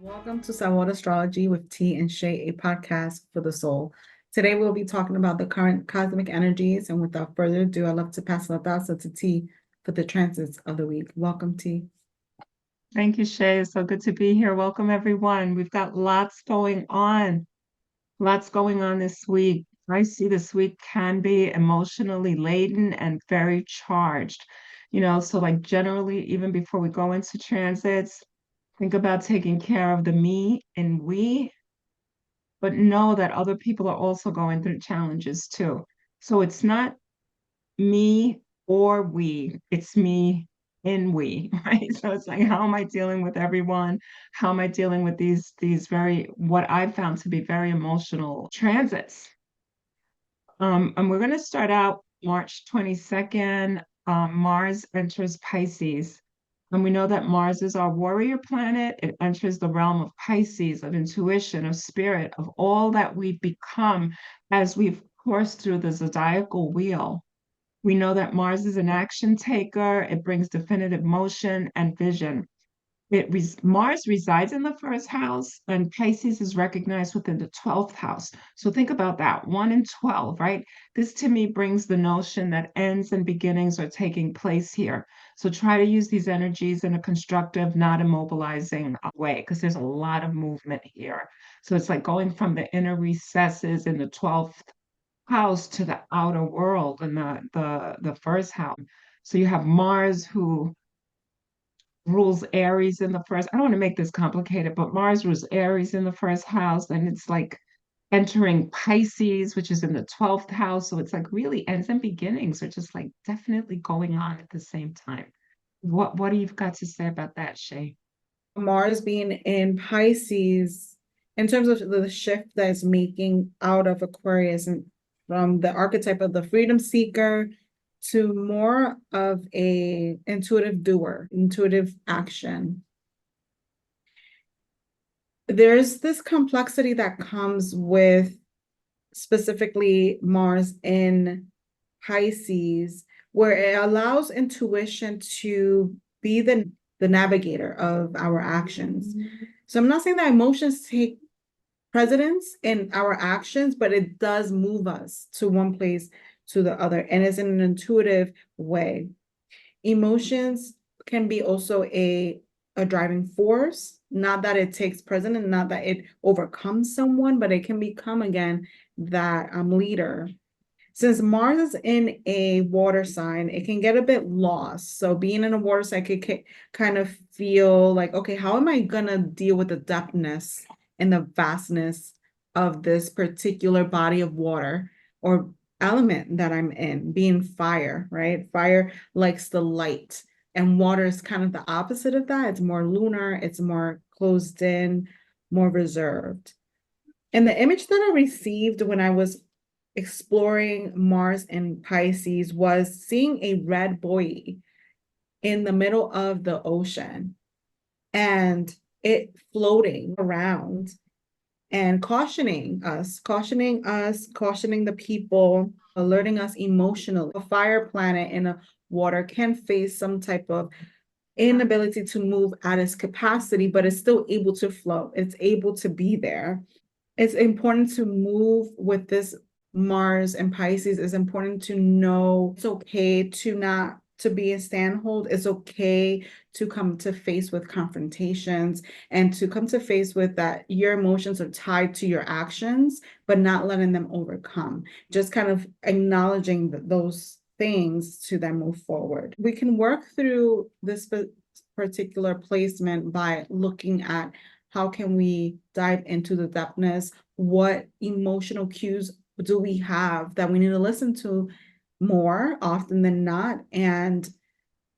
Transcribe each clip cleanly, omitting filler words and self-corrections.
Welcome to Sabor Astrology with T and Shay, a podcast for the soul. Today we'll be talking about the current cosmic energies, and without further ado, I'd love to pass the thoughts to T for the transits of the week. Welcome, T. Thank you, Shay. It's so good to be here. Welcome, everyone. We've got lots going on. Lots going on this week. I see this week can be emotionally laden and very charged. So like generally, even before we go into transits, think about taking care of the me and we, but know that other people are also going through challenges too. So it's not me or we, it's me and we, right? So it's like, how am I dealing with everyone? How am I dealing with these very, what I found to be very emotional transits? And we're going to start out March 22nd. Mars enters Pisces. And we know that Mars is our warrior planet. It enters the realm of Pisces, of intuition, of spirit, of all that we become as we've coursed through the zodiacal wheel. We know that Mars is an action taker. It brings definitive motion and vision. Mars resides in the first house, and Pisces is recognized within the 12th house. So think about that, 1 and 12, right? This to me brings the notion that ends and beginnings are taking place here. So try to use these energies in a constructive, not immobilizing way, because there's a lot of movement here. So it's like going from the inner recesses in the 12th house to the outer world in the first house. So you have Mars who rules Aries in the first. I don't want to make this complicated, but Mars rules Aries in the first house, and it's like entering Pisces, which is in the 12th house. So it's like really ends and beginnings are just like definitely going on at the same time. What do you got to say about that, Shay? Mars being in Pisces, in terms of the shift that is making out of Aquarius and from the archetype of the freedom seeker to more of a intuitive doer, intuitive action. There's this complexity that comes with specifically Mars in Pisces, where it allows intuition to be the navigator of our actions. So I'm not saying that emotions take precedence in our actions, but it does move us to one place to the other, and it's in an intuitive way. Emotions can be also a driving force, not that it takes precedent, not that it overcomes someone, but it can become again that leader. Since Mars is in a water sign, it can get a bit lost. So being in a water sign could kind of feel like, okay, how am I gonna deal with the depthness and the vastness of this particular body of water or element that I'm in, being fire, right? Fire likes the light, and water is kind of the opposite of that. It's more lunar, it's more closed in, more reserved. And the image that I received when I was exploring Mars and Pisces was seeing a red buoy in the middle of the ocean and it floating around and cautioning the people, alerting us emotionally. A fire planet in a water can face some type of inability to move at its capacity, but it's still able to float. It's able to be there. It's important to move with this Mars and Pisces. It's important to know it's okay to not to be a standhold. It's okay to come to face with confrontations and to come to face with that your emotions are tied to your actions, but not letting them overcome. Just kind of acknowledging those things to then move forward. We can work through this particular placement by looking at how can we dive into the depthness? What emotional cues do we have that we need to listen to more often than not? And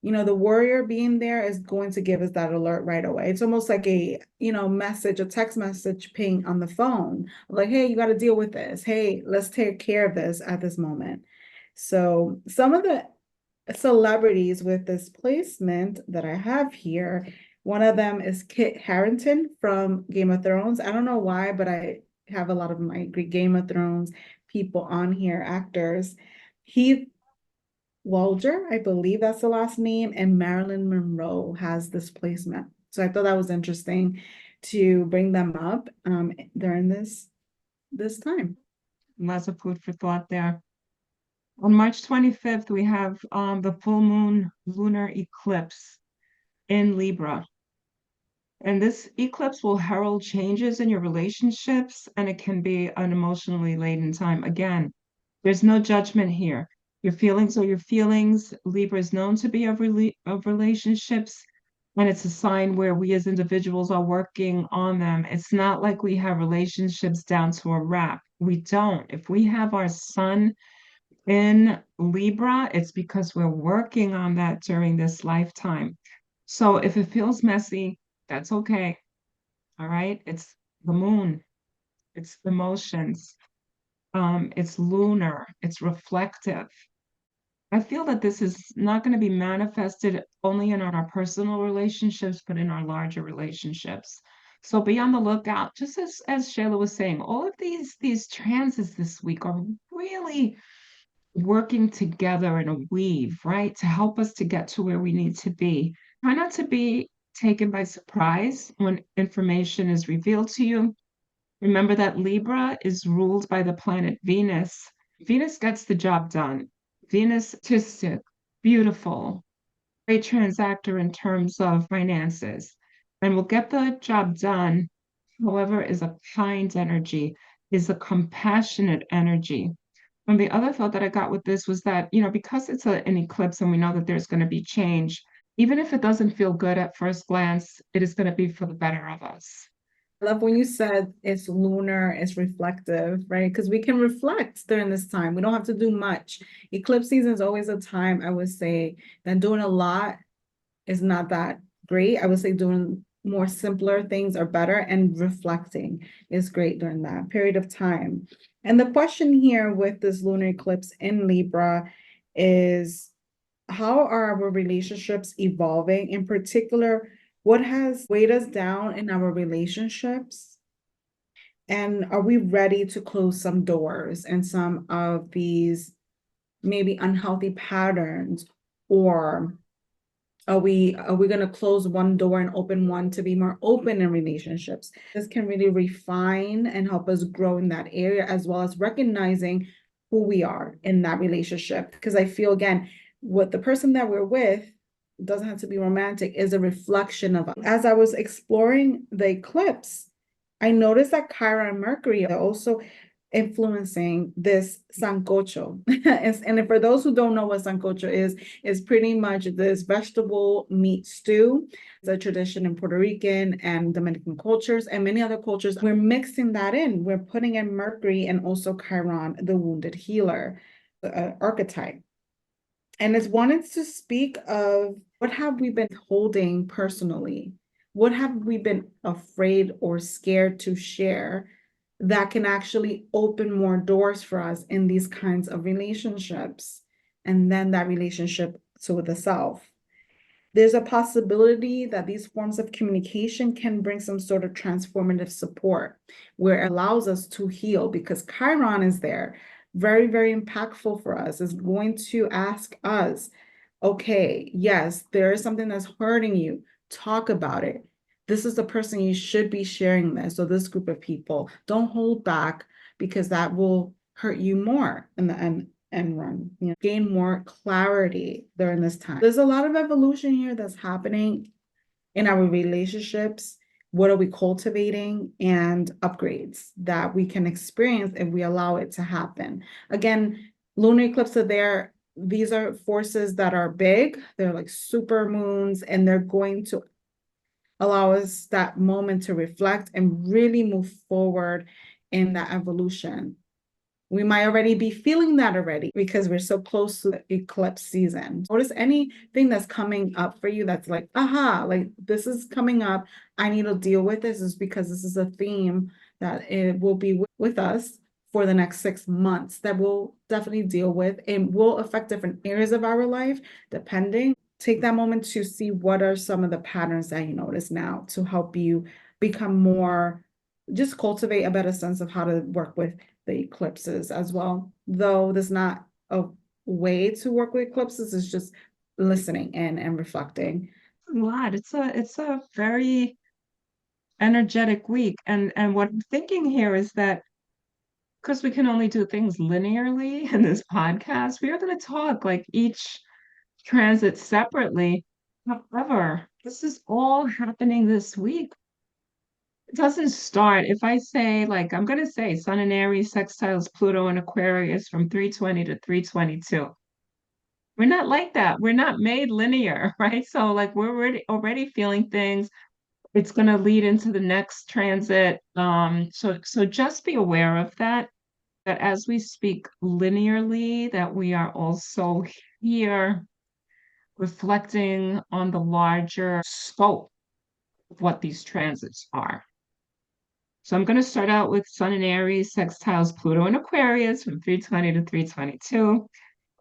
the warrior being there is going to give us that alert right away. It's almost like a message, a text message ping on the phone, like, hey, you got to deal with this. Hey, let's take care of this at this moment. So some of the celebrities with this placement that I have here, one of them is Kit Harington from Game of Thrones. I don't know why, but I have a lot of my Game of Thrones people on here, actors. Heath Walger, I believe that's the last name, and Marilyn Monroe has this placement. So I thought that was interesting to bring them up during this time. Lots of food for thought there. On March 25th, we have the full moon lunar eclipse in Libra. And this eclipse will herald changes in your relationships, and it can be an emotionally laden time. Again, there's no judgment here. Your feelings are your feelings. Libra is known to be of relationships, and it's a sign where we as individuals are working on them. It's not like we have relationships down to a wrap. We don't. If we have our sun in Libra, it's because we're working on that during this lifetime. So if it feels messy, that's okay. All right. It's the moon, it's emotions, it's lunar, it's reflective. I feel that this is not going to be manifested only in our personal relationships, but in our larger relationships. So be on the lookout. Just as Shayla was saying, all of these transits this week are really working together in a weave, right? To help us to get to where we need to be. Try not to be taken by surprise when information is revealed to you. Remember that Libra is ruled by the planet Venus. Venus gets the job done. Venus, artistic, beautiful, great transactor in terms of finances, and will get the job done. However, is a kind energy, is a compassionate energy. And the other thought that I got with this was that, because it's an eclipse and we know that there's going to be change, even if it doesn't feel good at first glance, it is going to be for the better of us. I love when you said it's lunar, it's reflective, right? Because we can reflect during this time. We don't have to do much. Eclipse season is always a time, I would say, that doing a lot is not that great. I would say doing more simpler things are better, and reflecting is great during that period of time. And the question here with this lunar eclipse in Libra is, how are our relationships evolving? In particular, what has weighed us down in our relationships? And are we ready to close some doors and some of these maybe unhealthy patterns? Or are we going to close one door and open one to be more open in relationships? This can really refine and help us grow in that area, as well as recognizing who we are in that relationship. Because I feel, again, what the person that we're with doesn't have to be romantic, is a reflection of us. As I was exploring the eclipse, I noticed that Chiron and Mercury are also influencing this sancocho. And for those who don't know what sancocho is pretty much this vegetable meat stew. It's a tradition in Puerto Rican and Dominican cultures and many other cultures. We're mixing that in. We're putting in Mercury and also Chiron, the wounded healer archetype. And it's wanted to speak of, what have we been holding personally? What have we been afraid or scared to share that can actually open more doors for us in these kinds of relationships? And then that relationship to the self. There's a possibility that these forms of communication can bring some sort of transformative support, where it allows us to heal, because Chiron is there, very, very impactful for us. Is going to ask us, okay, yes, there is something that's hurting you. Talk about it. This is the person you should be sharing this. So this group of people, don't hold back, because that will hurt you more in the end and run, gain more clarity during this time. There's a lot of evolution here that's happening in our relationships. What are we cultivating, and upgrades that we can experience if we allow it to happen. Again, lunar eclipse are there. These are forces that are big. They're like super moons, and they're going to allow us that moment to reflect and really move forward in that evolution. We might already be feeling that already, because we're so close to the eclipse season. Notice anything that's coming up for you that's like, aha, like this is coming up, I need to deal with this, is because this is a theme that it will be with us for the next 6 months, that we'll definitely deal with, and will affect different areas of our life depending. Take that moment to see what are some of the patterns that you notice now, to help you become more, just cultivate a better sense of how to work with the eclipses as well. Though there's not a way to work with eclipses, it's just listening in and reflecting. A lot. It's a very energetic week. And what I'm thinking here is that because we can only do things linearly in this podcast, we are going to talk like each transit separately. However, this is all happening this week. It doesn't start. If I say, like, I'm going to say Sun in Aries sextiles Pluto and Aquarius from 320 to 322. We're not like that. We're not made linear, right? So, like, we're already feeling things. It's going to lead into the next transit. So just be aware of that, that as we speak linearly, that we are also here reflecting on the larger scope of what these transits are. So I'm going to start out with Sun in Aries, sextiles Pluto and Aquarius from 320 to 322.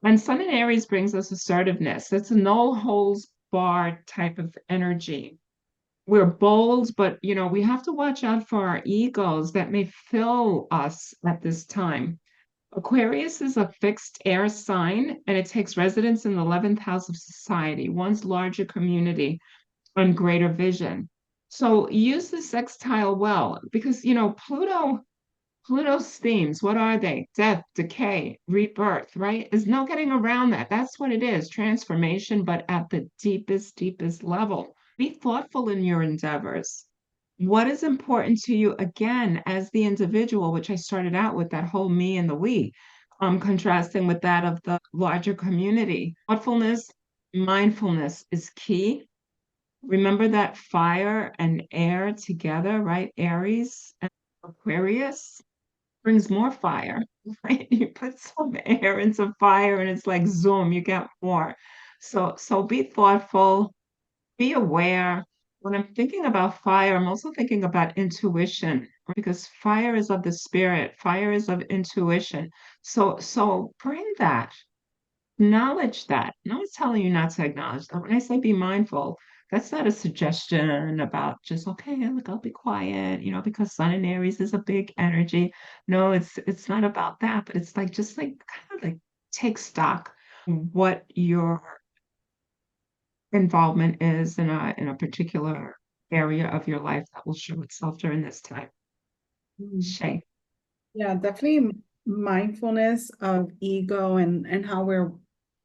And Sun in Aries brings us assertiveness. It's a no holds barred type of energy. We're bold, but we have to watch out for our egos that may fill us at this time. Aquarius is a fixed air sign, and it takes residence in the 11th house of society, one's larger community and greater vision. So use the sextile well because, Pluto's themes, what are they? Death, decay, rebirth, right? There's no getting around that. That's what it is, transformation, but at the deepest, deepest level. Be thoughtful in your endeavors. What is important to you, again, as the individual, which I started out with that whole me and the we, contrasting with that of the larger community. Thoughtfulness, mindfulness is key. Remember that fire and air together, right? Aries and Aquarius brings more fire, right? You put some air into fire and it's like zoom, you get more. So be thoughtful, be aware. When I'm thinking about fire, I'm also thinking about intuition because fire is of the spirit, fire is of intuition. So bring that. Acknowledge that. No one's telling you not to acknowledge that. When I say be mindful, that's not a suggestion about just, okay, look, I'll be quiet, because Sun in Aries is a big energy. No, it's not about that, but it's like just like kind of like take stock what your involvement is in a particular area of your life that will show itself during this time. Mm. Shay. Yeah, definitely mindfulness of ego and how we're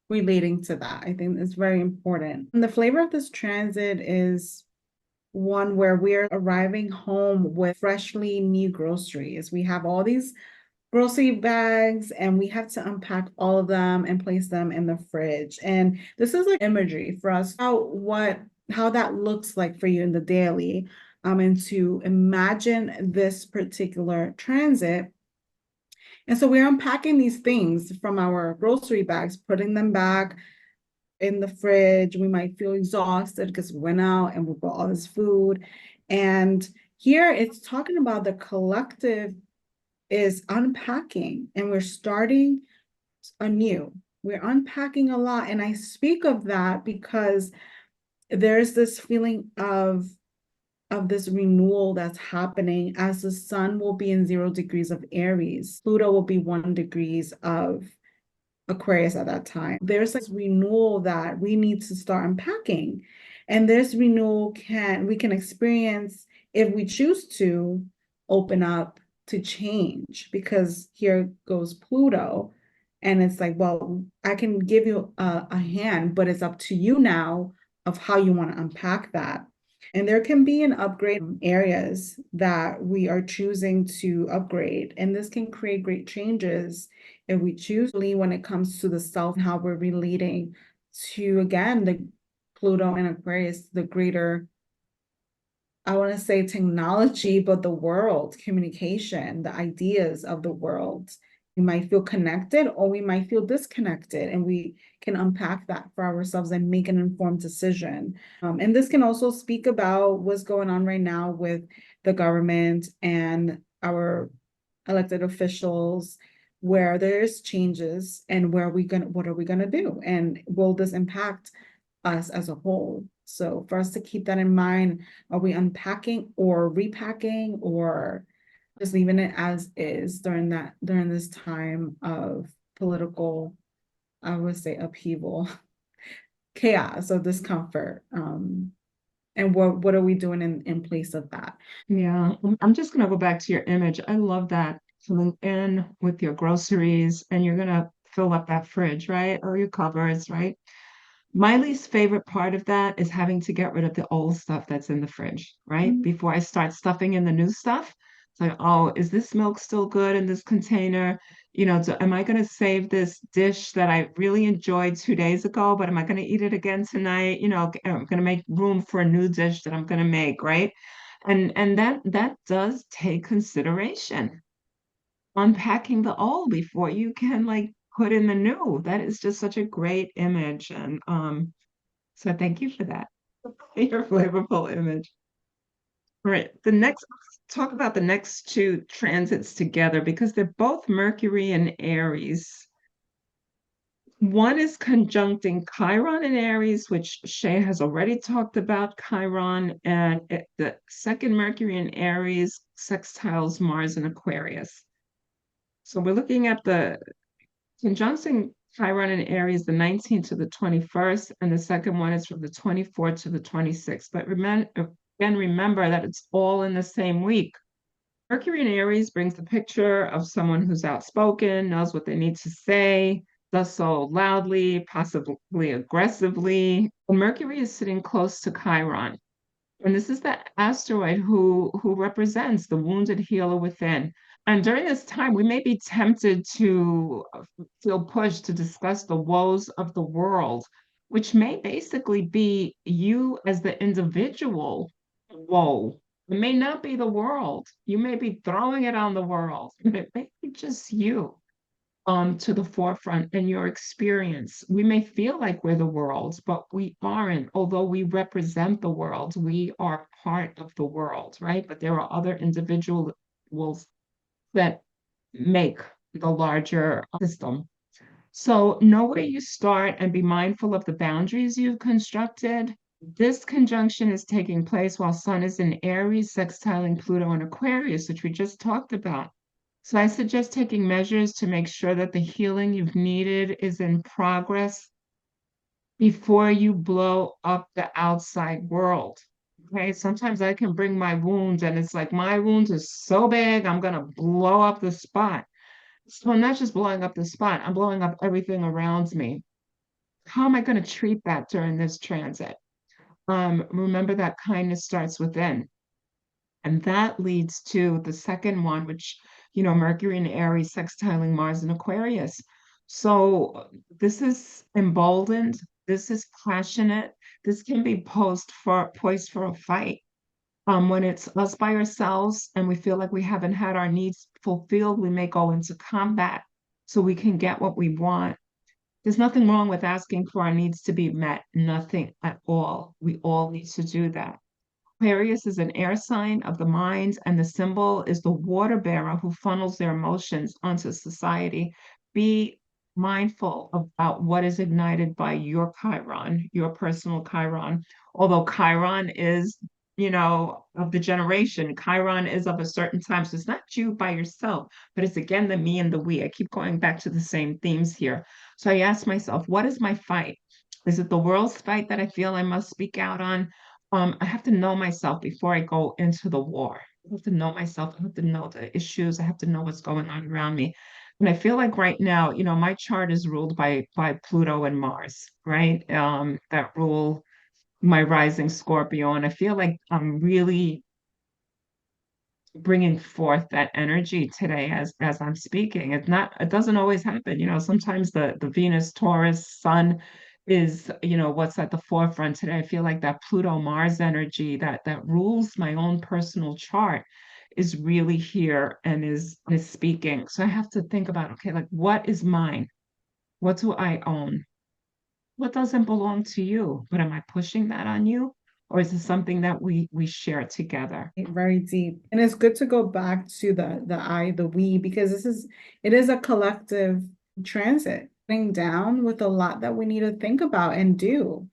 relating to that. I think it's very important. And the flavor of this transit is one where we're arriving home with freshly new groceries. We have all these grocery bags and we have to unpack all of them and place them in the fridge. And this is like imagery for us, how that looks like for you in the daily. And to imagine this particular transit. And so we're unpacking these things from our grocery bags, putting them back in the fridge. We might feel exhausted because we went out and we bought all this food. And here it's talking about the collective is unpacking and we're starting anew. We're unpacking a lot. And I speak of that because there's this feeling of this renewal that's happening as the sun will be in 0 degrees of Aries. Pluto will be 1 degrees of Aquarius at that time. There's this renewal that we need to start unpacking. And this renewal we can experience if we choose to open up to change, because here goes Pluto. And it's like, well, I can give you a hand, but it's up to you now of how you want to unpack that. And there can be an upgrade areas that we are choosing to upgrade. And this can create great changes if we choose when it comes to the self and how we're relating to, again, the Pluto and Aquarius, the greater, I want to say technology, but the world, communication, the ideas of the world. We might feel connected or we might feel disconnected, and we can unpack that for ourselves and make an informed decision. And this can also speak about what's going on right now with the government and our elected officials, where there's changes and what are we gonna do? And will this impact us as a whole? So for us to keep that in mind, are we unpacking or repacking or just leaving it as is during this time of political, I would say, upheaval, chaos or discomfort? And what are we doing in place of that? Yeah, I'm just gonna go back to your image. I love that filling in with your groceries and you're gonna fill up that fridge, right? Or your cupboards, right? My least favorite part of that is having to get rid of the old stuff that's in the fridge, right? Mm. Before I start stuffing in the new stuff. It's like, oh, is this milk still good in this container? Am I going to save this dish that I really enjoyed 2 days ago, but am I going to eat it again tonight? I'm going to make room for a new dish that I'm going to make, right? And that does take consideration. Unpacking the old before you can like put in the new. That is just such a great image. And so thank you for that. Your flavorful image. All right. Let's talk about the next two transits together because they're both Mercury and Aries. One is conjuncting Chiron in Aries, which Shay has already talked about Chiron, and the second Mercury in Aries sextiles Mars in Aquarius. So we're looking at the conjunction Chiron in Aries the 19th to the 21st, and the second one is from the 24th to the 26th. But remember that it's all in the same week. Mercury in Aries brings the picture of someone who's outspoken, knows what they need to say, does so loudly, possibly aggressively. And Mercury is sitting close to Chiron. And this is the asteroid who represents the wounded healer within. And during this time, we may be tempted to feel pushed to discuss the woes of the world, which may basically be you as the individual woe. It may not be the world. You may be throwing it on the world, but it may be just you to the forefront in your experience. We may feel like we're the world, but we aren't. Although we represent the world, we are part of the world, right? But there are other individuals that make the larger system. So know where you start and be mindful of the boundaries you've constructed. This conjunction is taking place while Sun is in Aries, sextiling Pluto in Aquarius, which we just talked about. So I suggest taking measures to make sure that the healing you've needed is in progress before you blow up the outside world. Okay, sometimes I can bring my wounds, and it's like my wound is so big, I'm gonna blow up the spot. So I'm not just blowing up the spot, I'm blowing up everything around me. How am I going to treat that during this transit? Remember that kindness starts within. And that leads to the second one, which, Mercury in Aries sextiling Mars in Aquarius. So this is emboldened. This is passionate. This can be poised for a fight. When it's us by ourselves and we feel like we haven't had our needs fulfilled, we may go into combat so we can get what we want. There's nothing wrong with asking for our needs to be met, nothing at all. We all need to do that. Aquarius is an air sign of the mind, and the symbol is the water bearer who funnels their emotions onto society. Be mindful about what is ignited by your Chiron, your personal Chiron. Although Chiron is, of the generation, Chiron is of a certain time. So it's not you by yourself, but it's again the me and the we. I keep going back to the same themes here. So I ask myself, what is my fight? Is it the world's fight that I feel I must speak out on? I have to know myself before I go into the war. I have to know myself. I have to know the issues. I have to know what's going on around me. And I feel like right now, my chart is ruled by Pluto and Mars, right? That rule my rising Scorpio, and I feel like I'm really bringing forth that energy today as I'm speaking. It doesn't always happen. Sometimes the Venus Taurus Sun is, what's at the forefront today. I feel like that Pluto Mars energy that rules my own personal chart is really here and is speaking. So I have to think about, okay, like what is mine? What do I own? What doesn't belong to you? But am I pushing that on you? Or is it something that we share together? Very deep. And it's good to go back to the I, the we, because it is a collective transit, sitting down with a lot that we need to think about and do.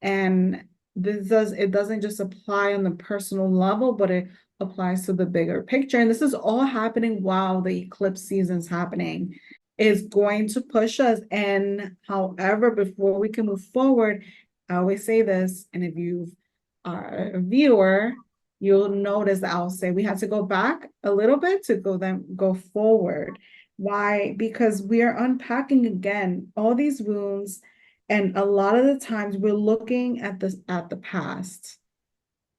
And it doesn't just apply on the personal level, but it applies to the bigger picture. And this is all happening while the eclipse season's happening. Is going to push us. And however, before we can move forward, I always say this, and if you've our viewer, you'll notice that I'll say we had to go back a little bit to go forward. Why? Because we are unpacking again all these wounds, and a lot of the times we're looking at the past.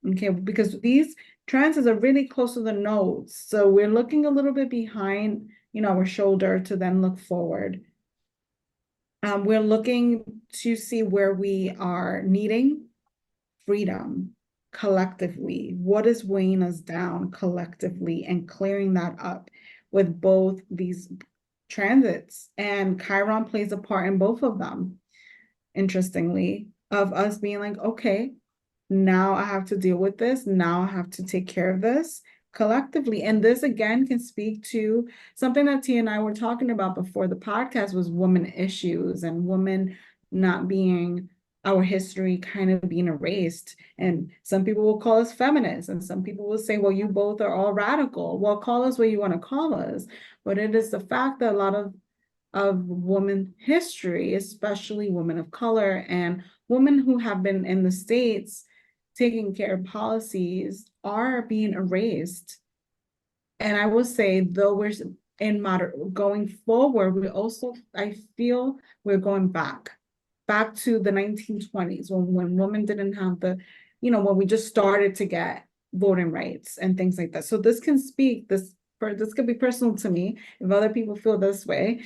Okay, because these transits are really close to the nodes. So we're looking a little bit behind, our shoulder to then look forward. We're looking to see where we are needing freedom collectively. What is weighing us down collectively and clearing that up with both these transits. And Chiron plays a part in both of them, interestingly, of us being like, okay, now I have to deal with this. Now I have to take care of this collectively. And this again can speak to something that T and I were talking about before the podcast was women issues and women not being our history kind of being erased. And some people will call us feminists, and some people will say, well, you both are all radical. Well, call us what you want to call us. But it is the fact that a lot of women history, especially women of color and women who have been in the States taking care of policies, are being erased. And I will say, though we're in going forward, we also, I feel we're going back to the 1920s when women didn't have when we just started to get voting rights and things like that. So this can speak, this could be personal to me. If other people feel this way,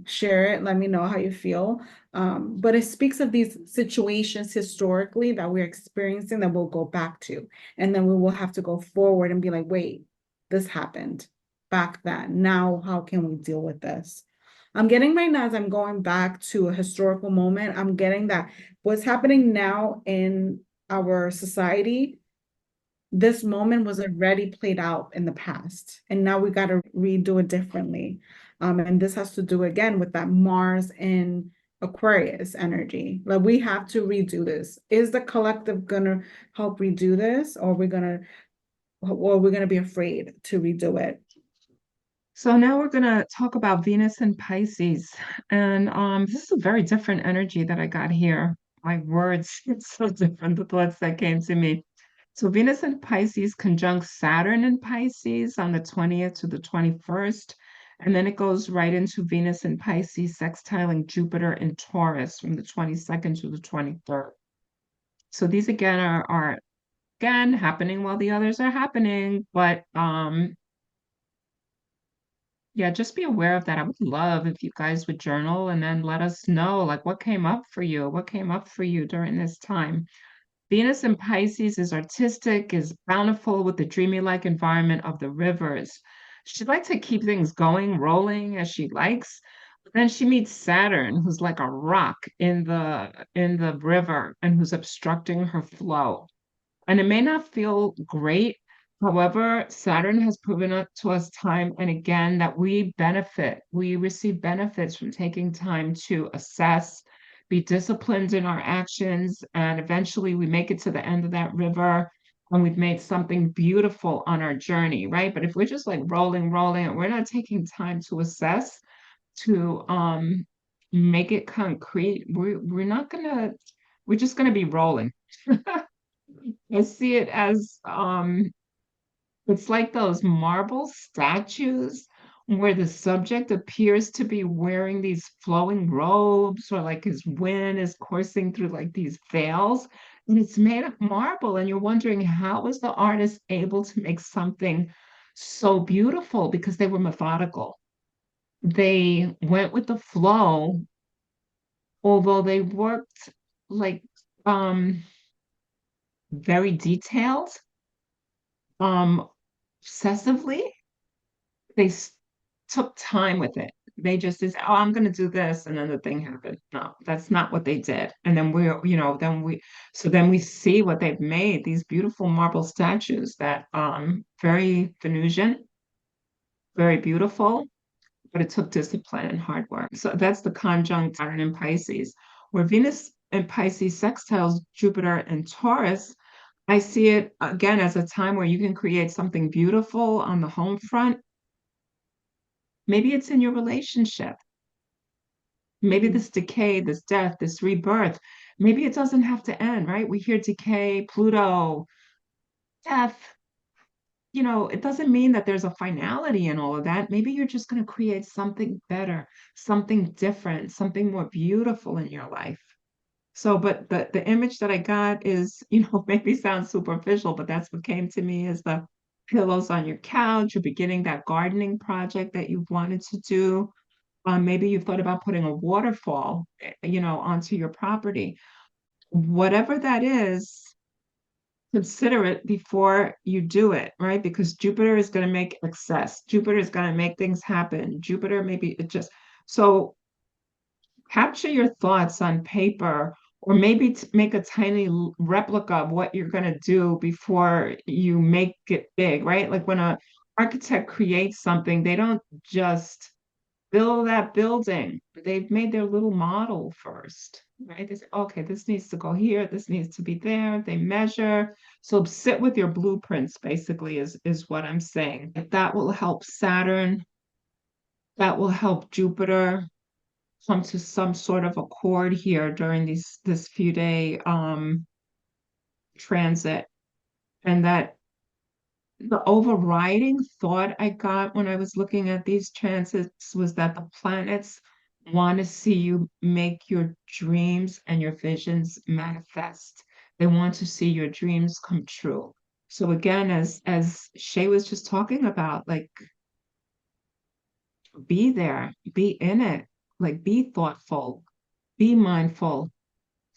share it, let me know how you feel. But it speaks of these situations historically that we're experiencing that we'll go back to. And then we will have to go forward and be like, wait, this happened back then. Now, how can we deal with this? I'm getting right now as I'm going back to a historical moment, I'm getting that what's happening now in our society, this moment was already played out in the past, and now we got to redo it differently. And this has to do again with that Mars in Aquarius energy. Like we have to redo this. Is the collective gonna help redo this, or we're gonna be afraid to redo it? So now we're going to talk about Venus and Pisces. And this is a very different energy that I got here. My words, it's so different, the thoughts that came to me. So Venus and Pisces conjunct Saturn and Pisces on the 20th to the 21st. And then it goes right into Venus and Pisces sextiling Jupiter in Taurus from the 22nd to the 23rd. So these again are again happening while the others are happening, but yeah, just be aware of that. I would love if you guys would journal and then let us know like what came up for you, what came up for you during this time. Venus in Pisces is artistic, is bountiful with the dreamy-like environment of the rivers. She'd like to keep things going, rolling as she likes. But then she meets Saturn, who's like a rock in the river and who's obstructing her flow. And it may not feel great. However, Saturn has proven it to us time and again that we receive benefits from taking time to assess, be disciplined in our actions, and eventually we make it to the end of that river and we've made something beautiful on our journey, right? But if we're just like rolling, and we're not taking time to assess, to make it concrete, we're just gonna be rolling. I see it as it's like those marble statues where the subject appears to be wearing these flowing robes or like his wind is coursing through like these veils and it's made of marble and you're wondering how was the artist able to make something so beautiful because they were methodical. They went with the flow, although they worked like very detailed um obsessively. They took time with it. They just is, oh, I'm going to do this, and then the thing happened. No, that's not what they did. And then then we see what they've made, these beautiful marble statues that very Venusian, very beautiful, but it took discipline and hard work. So that's the conjunct Saturn in Pisces, where Venus in Pisces sextiles Jupiter and Taurus. I see it again as a time where you can create something beautiful on the home front. Maybe it's in your relationship. maybe this decay, this death, this rebirth, maybe it doesn't have to end, right? We hear decay, Pluto, death. It doesn't mean that there's a finality in all of that. Maybe you're just going to create something better, something different, something more beautiful in your life. So, but the image that I got is, maybe sounds superficial, but that's what came to me is the pillows on your couch. You're beginning that gardening project that you've wanted to do. Maybe you've thought about putting a waterfall, onto your property. Whatever that is, consider it before you do it, right? Because Jupiter is going to make excess. Jupiter is going to make things happen. Jupiter, maybe it just, so capture your thoughts on paper, or maybe make a tiny replica of what you're going to do before you make it big, right? Like when an architect creates something, they don't just build that building. They've made their little model first, right? They say, okay, this needs to go here, this needs to be there. They measure. So sit with your blueprints, basically, is what I'm saying. That will help Saturn, that will help Jupiter come to some sort of accord here during this few day transit. And that the overriding thought I got when I was looking at these transits was that the planets want to see you make your dreams and your visions manifest. They want to see your dreams come true. So again, as Shay was just talking about, like be there, be in it, like be thoughtful, be mindful of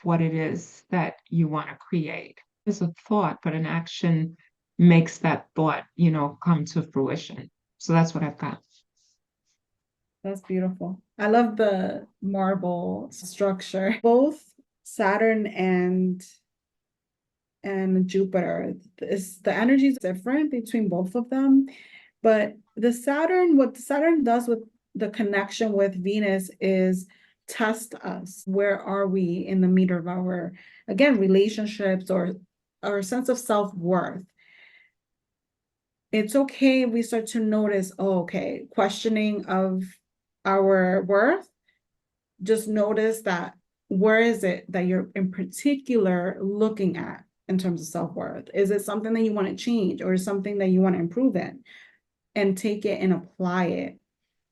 what it is that you want to create. It's a thought, but an action makes that thought, come to fruition. So that's what I've got. That's beautiful. I love the marble structure. Both Saturn and Jupiter, the energy is different between both of them. But what the Saturn does with the connection with Venus is test us. Where are we in the meter of our, again, relationships or our sense of self-worth? It's okay if we start to notice, oh, okay, questioning of our worth. Just notice that where is it that you're in particular looking at in terms of self-worth? Is it something that you want to change or something that you want to improve in? And take it and apply it.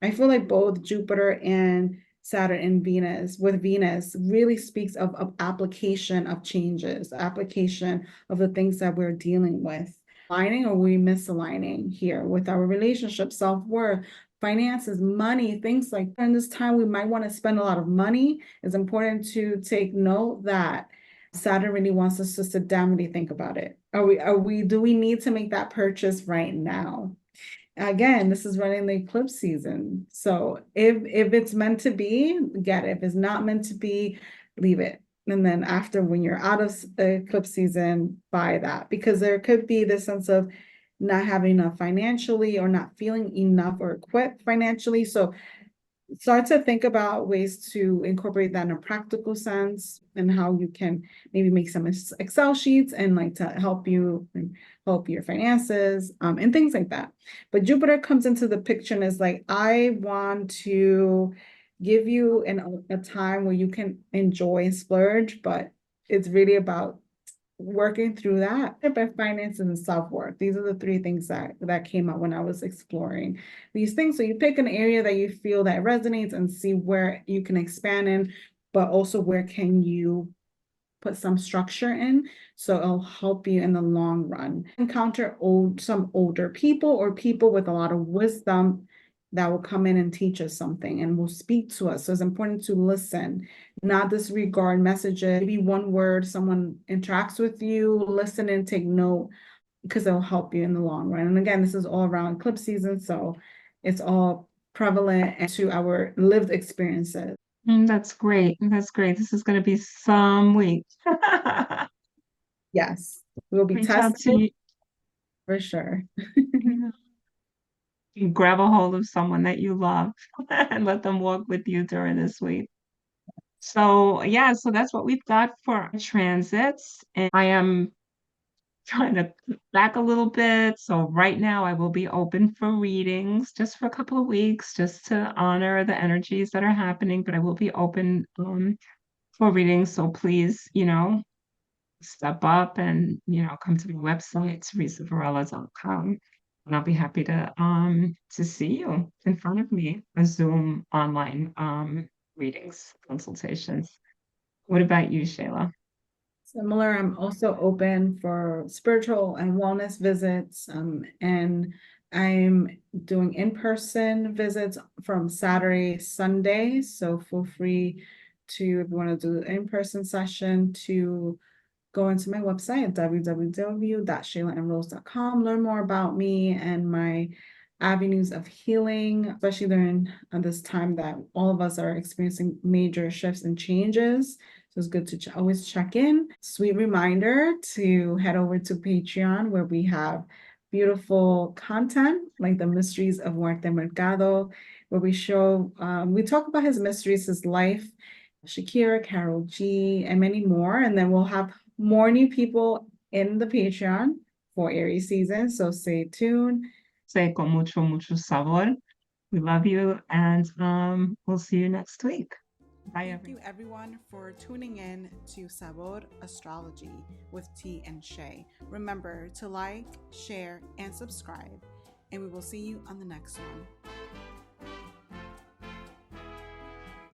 I feel like both Jupiter and Saturn and Venus, with Venus, really speaks of application of changes, application of the things that we're dealing with. Aligning or we misaligning here with our relationship, self-worth, finances, money, things like that. In this time, we might want to spend a lot of money. It's important to take note that Saturn really wants us to sit down and think about it. Do we need to make that purchase right now? Again, this is running the eclipse season. So if it's meant to be, get it. If it's not meant to be, leave it. And then after, when you're out of the eclipse season, buy that, because there could be this sense of not having enough financially or not feeling enough or equipped financially. So start to think about ways to incorporate that in a practical sense and how you can maybe make some Excel sheets and like to help your finances and things like that. But Jupiter comes into the picture and is like, I want to give you a time where you can enjoy and splurge, but it's really about working through that by finances and self-worth. These are the three things that came up when I was exploring these things. So you pick an area that you feel that resonates and see where you can expand in, but also where can you put some structure in, so it'll help you in the long run. Encounter some older people or people with a lot of wisdom that will come in and teach us something and will speak to us. So it's important to listen, not disregard messages. Maybe one word someone interacts with you, listen and take note, because it'll help you in the long run. And again, this is all around eclipse season, so it's all prevalent to our lived experiences. That's great. That's great. This is going to be some week. Yes, we'll be Reach out to testing you. for sure. You grab a hold of someone that you love and let them walk with you during this week. So yeah, so that's what we've got for transits. And I am trying to cut back a little bit. So right now I will be open for readings just for a couple of weeks, just to honor the energies that are happening, but I will be open for readings. So please, step up and, come to my website, teresavarela.com. And I'll be happy to see you in front of me, a Zoom online readings, consultations. What about you, Shayla? Similar, I'm also open for spiritual and wellness visits, and I'm doing in-person visits from Saturday, Sunday. So feel free to, if you want to do an in-person session, to go into my website at www.shaylaandrose.com, learn more about me and my avenues of healing, especially during this time that all of us are experiencing major shifts and changes. So it's good to always check in. Sweet reminder to head over to Patreon, where we have beautiful content like the mysteries of Muerte Mercado, where we talk about his mysteries, his life, Shakira, Carol G, and many more. And then we'll have more new people in the Patreon for Aries season. So stay tuned. Say con mucho, mucho sabor. We love you, and we'll see you next week. Bye, Thank you, everyone. everyone, for tuning in to Sabor Astrology with T and Shay. Remember to like, share, and subscribe, and we will see you on the next one.